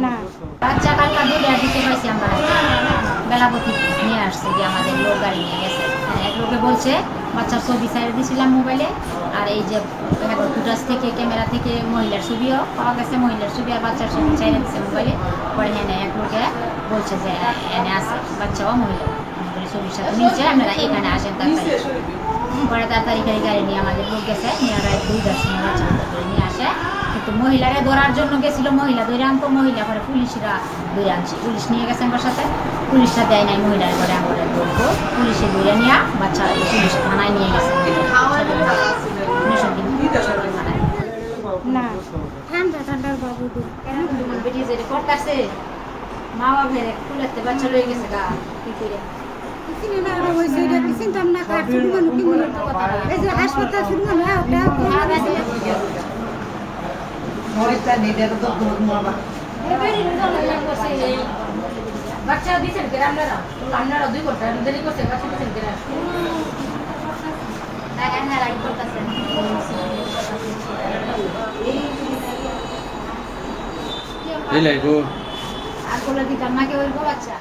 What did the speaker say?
না বাচ্চা কালকা দুধ দিতে পাইছি আমরা বেলাবতী নিয়ে আসছে যে আমাদের লোক গাড়ি নিয়ে গেছে। এক লোকে বলছে বাচ্চার ছবি সাইড দিয়েছিলাম মোবাইলে, আর এই যে ফুটাস থেকে ক্যামেরা থেকে মহিলার ছবিও পাওয়া গেছে, মহিলার ছবি আর বাচ্চার ছবি চাইলে দিচ্ছে মোবাইলে। পরে হ্যাঁ এক লোকে বলছে যে এনে আছে বাচ্চাও মহিলা ছবির সাথে মিলছে, আপনারা এখানে আসেন তাড়াতাড়ি। পরে তাড়াতাড়ি গাড়ি নিয়ে আমাদের লোক গেছে, নিয়ে রাত 2টার সময় বাচ্চা নিয়ে আসে। কিন্তু মহিলারা ধরার জন্য গেছিল, মহিলা ধরে আনতো, মহিলা পরে পুলিশরা ধরে আনছে, পুলিশ নিয়ে গেছে আমার সাথে, পুলিশরা দেয় নাই মহিলার পরে আমরা ধরবো, পুলিশে ধরে নিয়ে বাচ্চা পুলিশ থানায় নিয়ে গেছে। না ঠান্ডা ঠান্ডার বাবু বেটি যে করতেছে মা বাবা কুলাতে বাচ্চা রয়ে গেছে গা কি করে বাচ্চা দিচ্ছেন আপনারা আপনারা 2 ঘন্টা দেরি করছে বাচ্চা দিচ্ছেন আর বলে দিতাম না কেউ বাচ্চা